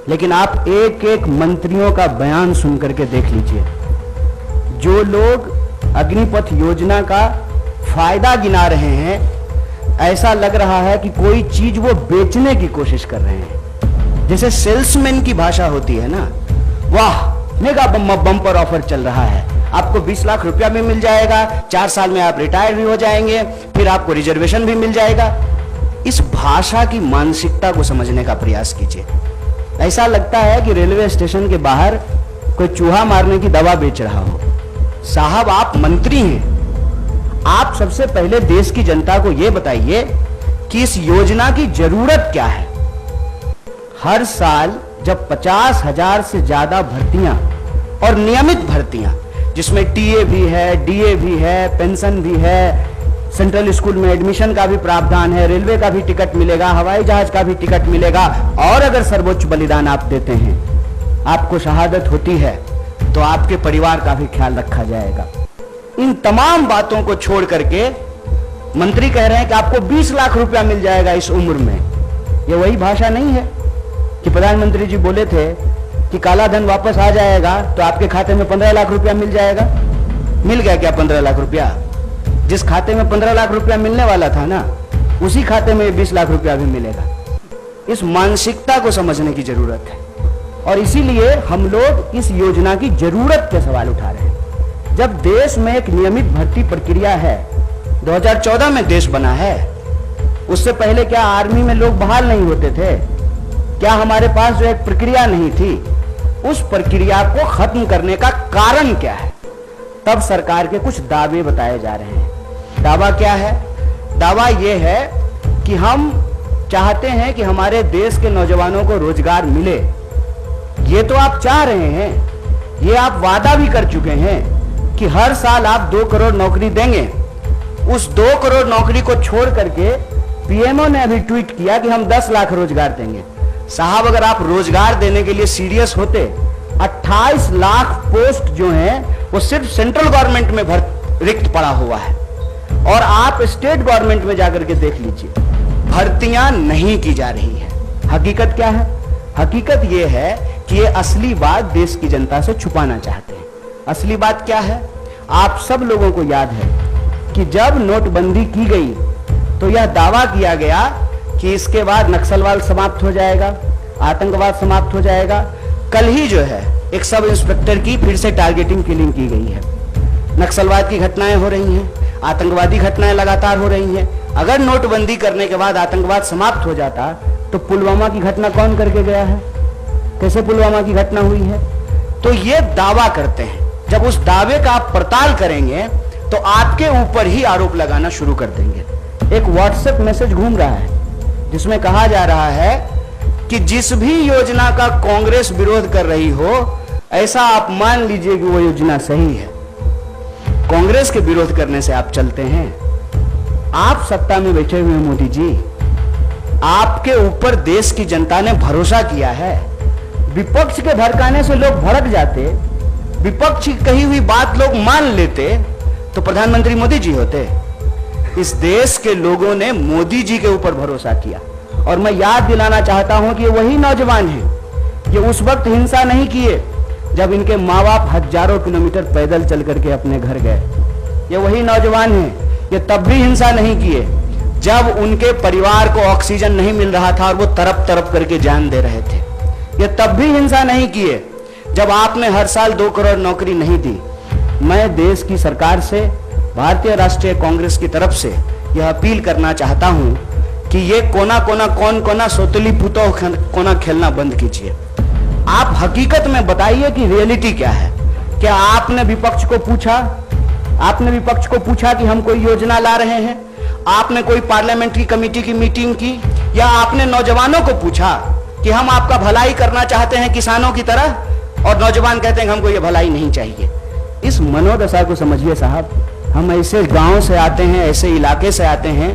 लेकिन आप एक एक मंत्रियों का बयान सुन करके देख लीजिए। जो लोग अग्निपथ योजना का फायदा गिना रहे हैं, ऐसा लग रहा है कि कोई चीज वो बेचने की कोशिश कर रहे हैं। जैसे सेल्समैन की भाषा होती है ना, वाह मेगा बम्पर ऑफर चल रहा है, आपको 20 लाख रुपया भी मिल जाएगा, 4 साल में आप रिटायर भी हो जाएंगे, फिर आपको रिजर्वेशन भी मिल जाएगा। इस भाषा की मानसिकता को समझने का प्रयास कीजिए। ऐसा लगता है कि रेलवे स्टेशन के बाहर कोई चूहा मारने की दवा बेच रहा हो। साहब, आप मंत्री हैं, आप सबसे पहले देश की जनता को यह बताइए कि इस योजना की जरूरत क्या है। हर साल जब 50,000 से ज्यादा भर्तियां और नियमित भर्तियां, जिसमें टीए भी है, डीए भी है, पेंशन भी है, सेंट्रल स्कूल में एडमिशन का भी प्रावधान है, रेलवे का भी टिकट मिलेगा, हवाई जहाज का भी टिकट मिलेगा, और अगर सर्वोच्च बलिदान आप देते हैं, आपको शहादत होती है, तो आपके परिवार का भी ख्याल रखा जाएगा। इन तमाम बातों को छोड़ करके मंत्री कह रहे हैं कि आपको 20 लाख रुपया मिल जाएगा इस उम्र में। यह वही भाषा नहीं है कि प्रधानमंत्री जी बोले थे कि काला धन वापस आ जाएगा तो आपके खाते में 15 लाख रुपया मिल जाएगा। मिल गया क्या 15 लाख रुपया? जिस खाते में 15 लाख रुपया मिलने वाला था ना, उसी खाते में 20 लाख रुपया भी मिलेगा। इस मानसिकता को समझने की जरूरत है, और इसीलिए हम लोग इस योजना की जरूरत के सवाल उठा रहे हैं। जब देश में एक नियमित भर्ती प्रक्रिया है, 2014 में देश बना है, उससे पहले क्या आर्मी में लोग बहाल नहीं होते थे? क्या हमारे पास जो एक प्रक्रिया नहीं थी, उस प्रक्रिया को खत्म करने का कारण क्या है? तब सरकार के कुछ दावे बताए जा रहे हैं। दावा क्या है? दावा यह है कि हम चाहते हैं कि हमारे देश के नौजवानों को रोजगार मिले। ये तो आप चाह रहे हैं, ये आप वादा भी कर चुके हैं कि हर साल आप 2 करोड़ नौकरी देंगे। उस 2 करोड़ नौकरी को छोड़ करके पीएमओ ने अभी ट्वीट किया कि हम 10 लाख रोजगार देंगे। साहब, अगर आप रोजगार देने के लिए सीरियस होते, 28 लाख पोस्ट जो हैं वो सिर्फ सेंट्रल गवर्नमेंट में रिक्त पड़ा हुआ है, और आप स्टेट गवर्नमेंट में जाकर के देख लीजिए, भर्तियां नहीं की जा रही है। हकीकत क्या है? हकीकत यह है कि ये असली बात देश की जनता से छुपाना चाहते हैं। असली बात क्या है? आप सब लोगों को याद है कि जब नोटबंदी की गई तो यह दावा किया गया कि इसके बाद नक्सलवाद समाप्त हो जाएगा, आतंकवाद समाप्त हो जाएगा। कल ही जो है एक सब इंस्पेक्टर की फिर से टारगेटिंग किलिंग की गई है। नक्सलवाद की घटनाएं हो रही हैं, आतंकवादी घटनाएं लगातार हो रही हैं। अगर नोटबंदी करने के बाद आतंकवाद समाप्त हो जाता तो पुलवामा की घटना कौन करके गया है? कैसे पुलवामा की घटना हुई है? तो ये दावा करते हैं। जब उस दावे का आप पड़ताल करेंगे तो आपके ऊपर ही आरोप लगाना शुरू कर देंगे। एक व्हाट्सएप मैसेज घूम रहा है जिसमें कहा जा रहा है कि जिस भी योजना का कांग्रेस विरोध कर रही हो, ऐसा आप मान लीजिए कि वो योजना सही है। कांग्रेस के विरोध करने से आप चलते हैं? आप सत्ता में बैठे हुए मोदी जी, आपके ऊपर देश की जनता ने भरोसा किया है। विपक्ष के भड़काने से लोग भड़क जाते, विपक्ष की कही हुई बात लोग मान लेते, तो प्रधानमंत्री मोदी जी होते। इस देश के लोगों ने मोदी जी के ऊपर भरोसा किया, और मैं याद दिलाना चाहता हूं कि वही नौजवान हैं ये उस वक्त हिंसा नहीं किए जब इनके माँ बाप हजारों किलोमीटर पैदल चल करके अपने घर गए। ये वही नौजवान हैं ये तब भी हिंसा नहीं किए जब उनके परिवार को ऑक्सीजन नहीं मिल रहा था और वो तरप तरप करके जान दे रहे थे। ये तब भी हिंसा नहीं किए जब आपने हर साल 2 करोड़ नौकरी नहीं दी। मैं देश की सरकार से, भारतीय राष्ट्रीय कांग्रेस की तरफ से यह अपील करना चाहता हूं कि ये कोना कोना कौन कोना सोतली पुतो कोना खेलना बंद कीजिए। आप हकीकत में बताइए कि रियलिटी क्या है। क्या आपने विपक्ष को पूछा? आपने विपक्ष को पूछा कि हम कोई योजना ला रहे हैं? आपने कोई पार्लियामेंट्री कमेटी की मीटिंग की? या आपने नौजवानों को पूछा कि हम आपका भलाई करना चाहते हैं किसानों की तरह, और नौजवान कहते हैं कि हमको ये भलाई नहीं चाहिए? इस मनोदशा को समझिए साहब। हम ऐसे गांव से आते हैं, ऐसे इलाके से आते हैं,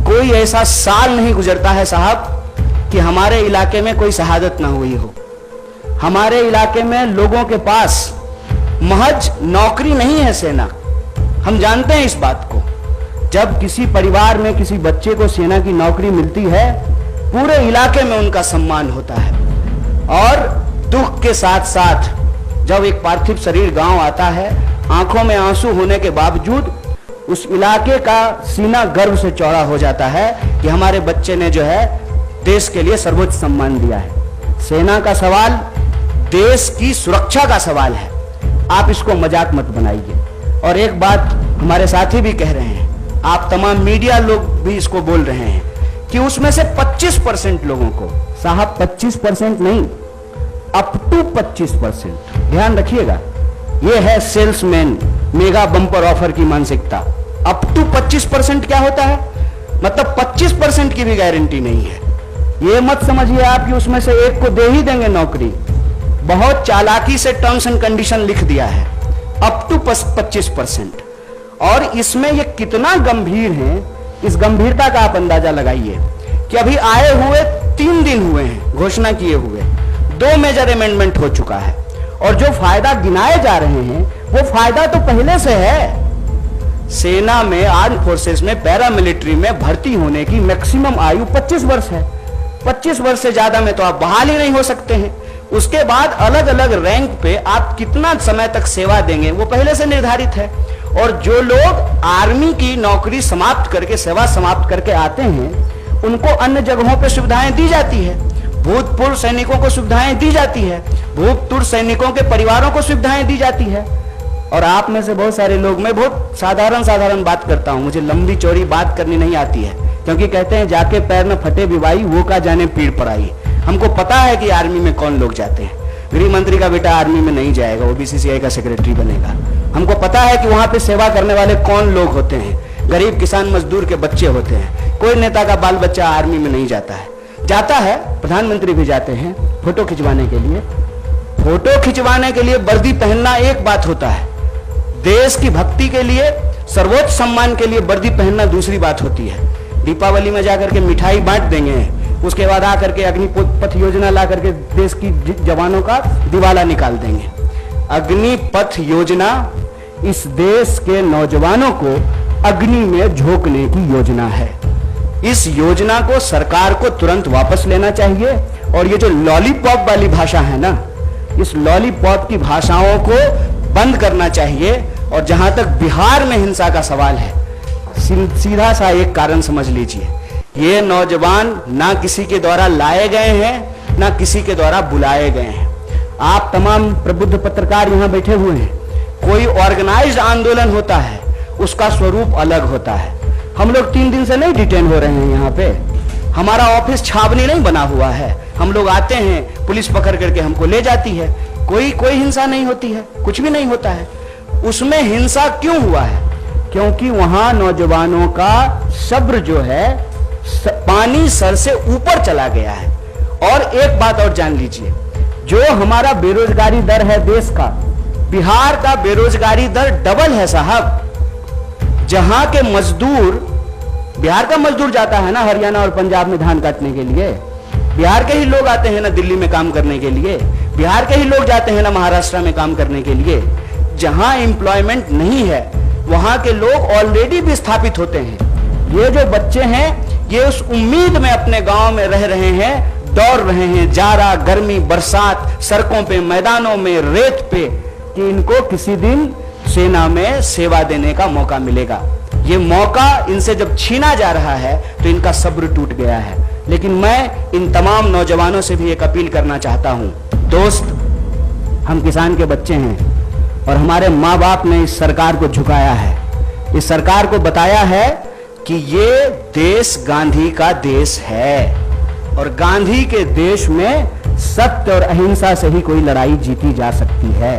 कोई ऐसा साल नहीं गुजरता है साहब कि हमारे इलाके में कोई शहादत ना हुई हो। हमारे इलाके में लोगों के पास महज नौकरी नहीं है सेना। हम जानते हैं इस बात को। जब किसी परिवार में किसी बच्चे को सेना की नौकरी मिलती है, पूरे इलाके में उनका सम्मान होता है। और दुख के साथ साथ जब एक पार्थिव शरीर गांव आता है, आंखों में आंसू होने के बावजूद उस इलाके का सीना गर्व से चौड़ा हो जाता है कि हमारे बच्चे ने जो है देश के लिए सर्वोच्च सम्मान दिया है। सेना का सवाल देश की सुरक्षा का सवाल है, आप इसको मजाक मत बनाइए। और एक बात हमारे साथी भी कह रहे हैं, आप तमाम मीडिया लोग भी इसको बोल रहे हैं कि उसमें से 25% लोगों को, साहब 25% नहीं, अप टू 25%, ध्यान रखिएगा, यह है सेल्समैन मेगा बम्पर ऑफर की मानसिकता। अप टू 25% क्या होता है? मतलब 25% की भी गारंटी नहीं है। यह मत समझिए आप कि उसमें से एक को दे ही देंगे नौकरी। बहुत चालाकी से टर्म्स एंड कंडीशन लिख दिया है, अप टू 25%। और इसमें यह कितना गंभीर है, इस गंभीरता का आप अंदाजा लगाइए कि अभी आए हुए 3 दिन हुए हैं घोषणा किए हुए, 2 मेजर अमेंडमेंट हो चुका है, और जो फायदा गिनाए जा रहे हैं वो फायदा तो पहले से है। सेना में, आर्म फोर्सेस में, पैरामिलिट्री में भर्ती होने की मैक्सिमम आयु 25 वर्ष है। 25 वर्ष से ज्यादा में तो आप बहाल ही नहीं हो सकते हैं। उसके बाद अलग अलग रैंक पे आप कितना समय तक सेवा देंगे वो पहले से निर्धारित है। और जो लोग आर्मी की नौकरी समाप्त करके, सेवा समाप्त करके आते हैं, उनको अन्य जगहों पे सुविधाएं दी जाती है। भूतपूर्व सैनिकों को सुविधाएं दी जाती है, भूतपूर्व सैनिकों के परिवारों को सुविधाएं दी जाती है। और आप में से बहुत सारे लोग, मैं बहुत साधारण बात करता हूं, मुझे लंबी चौड़ी बात करनी नहीं आती है, क्योंकि कहते हैं जाके पैर में फटे विवाई, वो का जाने पीड़ पड़ाई। हमको पता है कि आर्मी में कौन लोग जाते हैं। गृह मंत्री का बेटा आर्मी में नहीं जाएगा, वो बीसीसीआई का सेक्रेटरी बनेगा। हमको पता है कि वहां पे सेवा करने वाले कौन लोग होते हैं, गरीब किसान मजदूर के बच्चे होते हैं। कोई नेता का बाल बच्चा आर्मी में नहीं जाता है। जाता है, प्रधानमंत्री भी जाते हैं फोटो खिंचवाने के लिए। फोटो खिंचवाने के लिए वर्दी पहनना एक बात होता है, देश की भक्ति के लिए, सर्वोच्च सम्मान के लिए वर्दी पहनना दूसरी बात होती है। दीपावली में जाकर के मिठाई बांट देंगे, उसके बाद आकर के अग्निपथ योजना ला करके देश की जवानों का दिवाला निकाल देंगे। अग्निपथ योजना इस देश के नौजवानों को अग्नि में झोंकने की योजना है। इस योजना को सरकार को तुरंत वापस लेना चाहिए। और ये जो लॉलीपॉप वाली भाषा है ना, इस लॉलीपॉप की भाषाओं को बंद करना चाहिए। और जहां तक बिहार में हिंसा का सवाल है, सीधा सा एक कारण समझ लीजिए, ये नौजवान ना किसी के द्वारा लाए गए हैं, ना किसी के द्वारा बुलाए गए हैं। आप तमाम प्रबुद्ध पत्रकार यहां बैठे हुए हैं, कोई ऑर्गेनाइज्ड आंदोलन होता है, उसका स्वरूप अलग होता है। हम लोग 3 दिन से नहीं डिटेन हो रहे हैं यहाँ पे, हमारा ऑफिस छावनी नहीं बना हुआ है। हम लोग आते हैं, पुलिस पकड़ करके हमको ले जाती है, कोई हिंसा नहीं होती है, कुछ भी नहीं होता है। उसमें हिंसा क्यों हुआ है? क्योंकि वहां नौजवानों का सब्र जो है पानी सर से ऊपर चला गया है। और एक बात और जान लीजिए, जो हमारा बेरोजगारी दर है देश का, बिहार का बेरोजगारी दर डबल है साहब। जहां के मजदूर, बिहार का मजदूर जाता है ना हरियाणा और पंजाब में धान काटने के लिए, बिहार के ही लोग आते हैं ना दिल्ली में काम करने के लिए, बिहार के ही लोग जाते हैं ना महाराष्ट्र में काम करने के लिए। जहां एम्प्लॉयमेंट नहीं है वहां के लोग ऑलरेडी विस्थापित होते हैं। ये जो बच्चे हैं ये उस उम्मीद में अपने गांव में रह रहे हैं, दौड़ रहे हैं जाड़ा, गर्मी, बरसात, सड़कों पे, मैदानों में, रेत पे, कि इनको किसी दिन सेना में सेवा देने का मौका मिलेगा। ये मौका इनसे जब छीना जा रहा है तो इनका सब्र टूट गया है। लेकिन मैं इन तमाम नौजवानों से भी एक अपील करना चाहता हूं, दोस्त, हम किसान के बच्चे हैं और हमारे माँ बाप ने इस सरकार को झुकाया है, इस सरकार को बताया है कि ये देश गांधी का देश है और गांधी के देश में सत्य और अहिंसा से ही कोई लड़ाई जीती जा सकती है।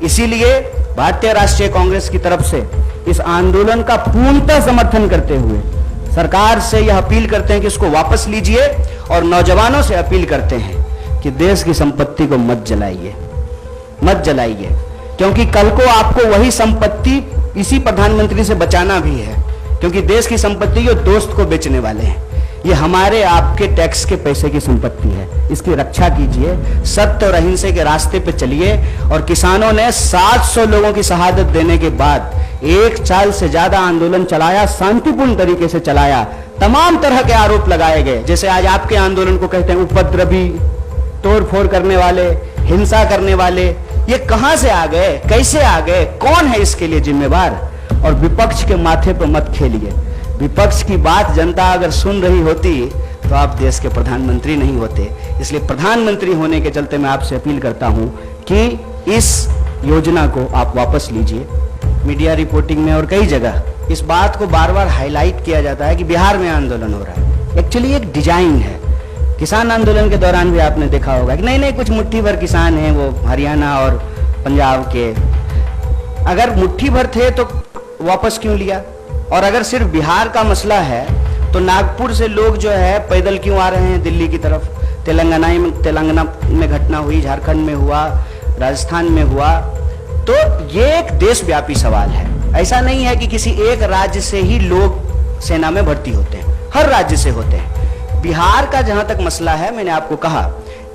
इसीलिए भारतीय राष्ट्रीय कांग्रेस की तरफ से इस आंदोलन का पूर्णतः समर्थन करते हुए सरकार से यह अपील करते हैं कि इसको वापस लीजिए और नौजवानों से अपील करते हैं कि देश की संपत्ति को मत जलाइए, मत जलाइए, क्योंकि कल को आपको वही संपत्ति इसी प्रधानमंत्री से बचाना भी है। क्योंकि देश की संपत्ति ये दोस्त को बेचने वाले हैं, ये हमारे आपके टैक्स के पैसे की संपत्ति है। इसकी रक्षा कीजिए, सत्य और अहिंसा के रास्ते पे चलिए। और किसानों ने 700 लोगों की शहादत देने के बाद 1 साल से ज्यादा आंदोलन चलाया, शांतिपूर्ण तरीके से चलाया। तमाम तरह के आरोप लगाए गए, जैसे आज आपके आंदोलन को कहते हैं उपद्रवी, तोड़ फोड़ करने वाले, हिंसा करने वाले, ये कहां से आ गए, कैसे आ गए, कौन है इसके लिए जिम्मेवार? और विपक्ष के माथे पर मत खेलिए। विपक्ष की बात जनता अगर सुन रही होती तो आप देश के प्रधानमंत्री नहीं होते। इसलिए प्रधानमंत्री होने के चलते मैं आपसे अपील करता हूं कि इस योजना को आप वापस लीजिए। मीडिया रिपोर्टिंग में और कई जगह इस बात को बार बार हाईलाइट किया जाता है कि बिहार में आंदोलन हो रहा है। एक्चुअली एक डिजाइन है। किसान आंदोलन के दौरान भी आपने देखा होगा कि नहीं कुछ मुट्ठी भर किसान हैं वो हरियाणा और पंजाब के। अगर मुट्ठी भर थे तो वापस क्यों लिया? और अगर सिर्फ बिहार का मसला है तो नागपुर से लोग जो है पैदल क्यों आ रहे हैं दिल्ली की तरफ? तेलंगाना में घटना हुई, झारखंड में हुआ, राजस्थान में हुआ। तो ये एक देशव्यापी सवाल है। ऐसा नहीं है कि किसी एक राज्य से ही लोग सेना में भर्ती होते हैं, हर राज्य से होते हैं। बिहार का जहां तक मसला है, मैंने आपको कहा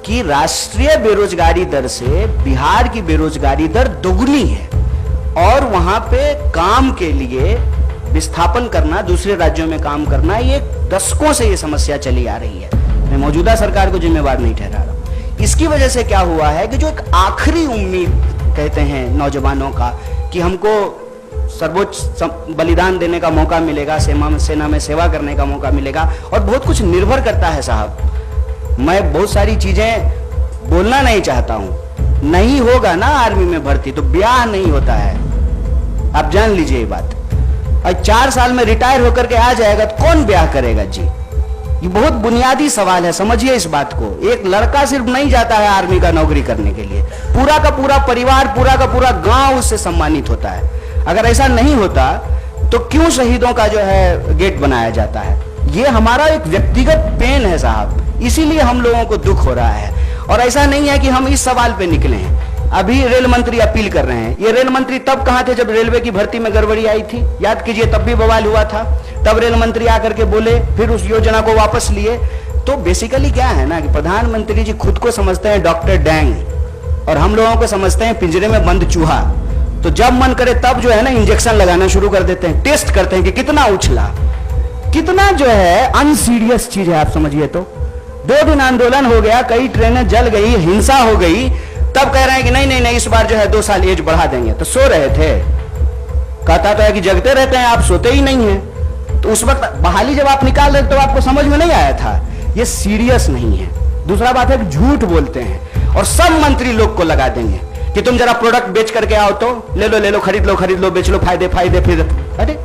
कि राष्ट्रीय बेरोजगारी दर से बिहार की बेरोजगारी दर दोगुनी है और वहां पे काम के लिए विस्थापन करना, दूसरे राज्यों में काम करना, ये दशकों से ये समस्या चली आ रही है। मैं मौजूदा सरकार को जिम्मेवार नहीं ठहरा रहा। इसकी वजह से क्या हुआ है कि जो एक आखिरी उम्मीद कहते हैं नौजवानों का कि हमको सर्वोच्च बलिदान देने का मौका मिलेगा, सेना में सेवा करने का मौका मिलेगा, और बहुत कुछ निर्भर करता है साहब। मैं बहुत सारी चीजें बोलना नहीं चाहता हूं। नहीं होगा ना आर्मी में भर्ती तो ब्याह नहीं होता है, आप जान लीजिए ये बात। और 4 साल में रिटायर होकर के आ जाएगा तो कौन ब्याह करेगा जी? ये बहुत बुनियादी सवाल है, समझिए इस बात को। एक लड़का सिर्फ नहीं जाता है आर्मी का नौकरी करने के लिए, पूरा का पूरा परिवार, पूरा का पूरा गांव उससे सम्मानित होता है। अगर ऐसा नहीं होता तो क्यों शहीदों का जो है गेट बनाया जाता है? ये हमारा एक व्यक्तिगत पेन है साहब, इसीलिए हम लोगों को दुख हो रहा है। और ऐसा नहीं है कि हम इस सवाल पे निकले हैं। अभी रेल मंत्री अपील कर रहे हैं। ये रेल मंत्री तब कहां थे जब रेलवे की भर्ती में गड़बड़ी आई थी? याद कीजिए, तब भी बवाल हुआ था। तब रेल मंत्री आकर के बोले, फिर उस योजना को वापस लिए। तो बेसिकली क्या है ना कि प्रधानमंत्री जी खुद को समझते हैं डॉक्टर डैंग और हम लोगों को समझते हैं पिंजरे में बंद चूहा। तो जब मन करे तब जो है ना इंजेक्शन लगाना शुरू कर देते हैं, टेस्ट करते हैं कि कितना उछला, कितना जो है अनसीरियस चीज है। आप समझिए तो 2 दिन आंदोलन हो गया, कई ट्रेनें जल गई, हिंसा हो गई, तब कह रहे हैं कि नहीं इस बार जो है 2 साल एज बढ़ा देंगे। तो सो रहे थे, कहता तो है कि जगते रहते हैं आप, सोते ही नहीं है। तो उस वक्त बहाली जब आप निकाल रहे तो आपको समझ में नहीं आया था। ये सीरियस नहीं है। दूसरा बात है कि झूठ बोलते हैं और सब मंत्री लोग को लगा देंगे कि तुम जरा प्रोडक्ट बेच करके आओ तो ले लो, खरीद लो, बेच लो, फायदे। फिर अरे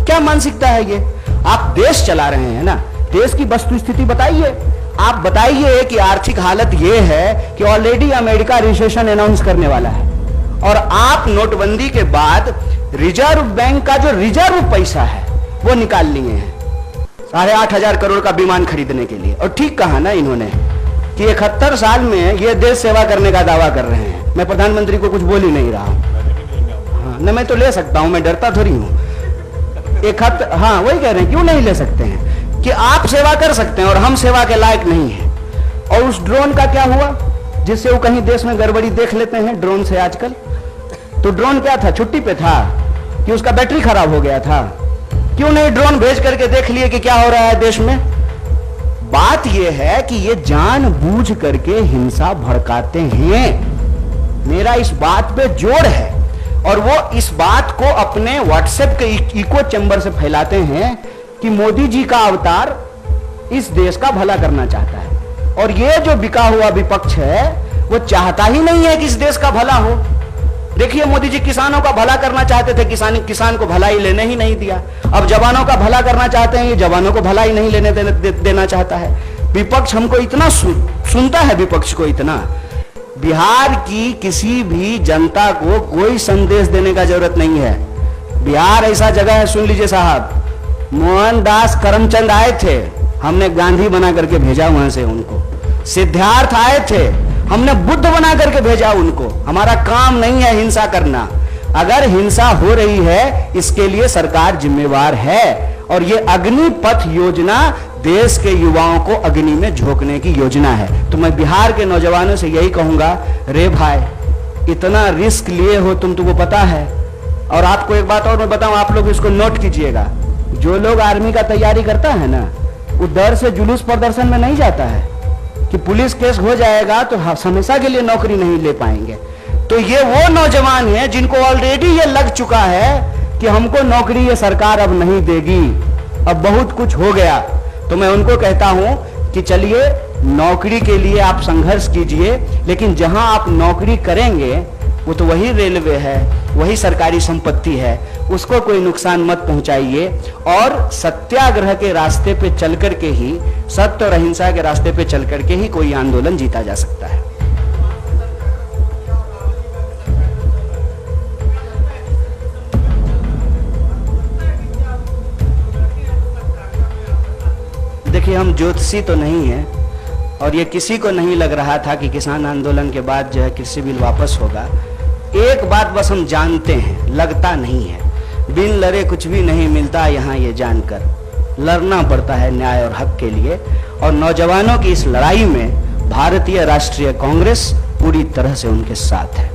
क्या मानसिकता है ये? आप देश चला रहे हैं ना, देश की वस्तु स्थिति बताइए। आप बताइए कि आर्थिक हालत यह है कि ऑलरेडी अमेरिका रिसेशन अनाउंस करने वाला है और आप नोटबंदी के बाद रिजर्व बैंक का जो रिजर्व पैसा है वो निकाल लिए हैं 8,500 करोड़ का विमान खरीदने के लिए। और ठीक कहा ना इन्होंने कि 71 साल में ये देश सेवा करने का दावा कर रहे हैं। मैं प्रधानमंत्री को कुछ बोल ही नहीं रहा हूं। हाँ, न मैं तो ले सकता हूं, मैं डरता थोड़ी हूं। हाँ वही कह रहे हैं, क्यों नहीं ले सकते हैं कि आप सेवा कर सकते हैं और हम सेवा के लायक नहीं हैं। और उस ड्रोन का क्या हुआ जिससे वो कहीं देश में गड़बड़ी देख लेते हैं ड्रोन से आजकल? तो ड्रोन क्या था, छुट्टी पे था कि उसका बैटरी खराब हो गया था? क्यों नहीं ड्रोन भेज करके देख लिए कि क्या हो रहा है देश में? बात यह है कि ये जानबूझ करके हिंसा भड़काते हैं। मेरा इस बात पे जोर है और वो इस बात को अपने व्हाट्सएप के इको चैम्बर से फैलाते हैं कि मोदी जी का अवतार इस देश का भला करना चाहता है। और ये जो बिका हुआ विपक्ष है वो चाहता ही नहीं है कि इस देश का भला हो। देखिए, मोदी जी किसानों का भला करना चाहते थे, किसान को भलाई लेने ही नहीं दिया। अब जवानों का भला करना चाहते हैं, ये जवानों को भलाई नहीं लेने देना चाहता है। विपक्ष हमको इतना सुनता है, विपक्ष को इतना। बिहार की किसी भी जनता को कोई संदेश देने का जरूरत नहीं है। बिहार ऐसा जगह है, सुन लीजिए साहब, मोहनदास करमचंद आए थे, हमने गांधी बना करके भेजा वहां से उनको। सिद्धार्थ आए थे, हमने बुद्ध बना करके भेजा उनको। हमारा काम नहीं है हिंसा करना। अगर हिंसा हो रही है इसके लिए सरकार जिम्मेवार है। और ये अग्निपथ योजना देश के युवाओं को अग्नि में झोंकने की योजना है। तो मैं बिहार के नौजवानों से यही कहूंगा, रे भाई इतना रिस्क लिए हो तुमको पता है। और आपको एक बात और मैं बताऊं, आप लोग इसको नोट कीजिएगा, जो लोग आर्मी का तैयारी करता है ना, वो डर से जुलूस प्रदर्शन में नहीं जाता है। कि पुलिस केस हो जाएगा तो हमेशा के लिए नौकरी नहीं ले पाएंगे। तो ये वो नौजवान हैं जिनको ऑलरेडी ये लग चुका है कि हमको नौकरी ये सरकार अब नहीं देगी, अब बहुत कुछ हो गया। तो मैं उनको कहता हूं कि चलिए नौकरी के लिए आप संघर्ष कीजिए, लेकिन जहां आप नौकरी करेंगे वो तो वही रेलवे है, वही सरकारी संपत्ति है, उसको कोई नुकसान मत पहुंचाइए। और सत्याग्रह के रास्ते पे चल करके ही, सत्य और अहिंसा के रास्ते पे चल करके ही कोई आंदोलन जीता जा सकता है। देखिए, हम ज्योतिषी तो नहीं हैं और ये किसी को नहीं लग रहा था कि किसान आंदोलन के बाद जो है कृषि बिल वापस होगा। एक बात बस हम जानते हैं, लगता नहीं है। बिन लड़े कुछ भी नहीं मिलता यहाँ, ये जानकर लड़ना पड़ता है न्याय और हक के लिए। और नौजवानों की इस लड़ाई में भारतीय राष्ट्रीय कांग्रेस पूरी तरह से उनके साथ है।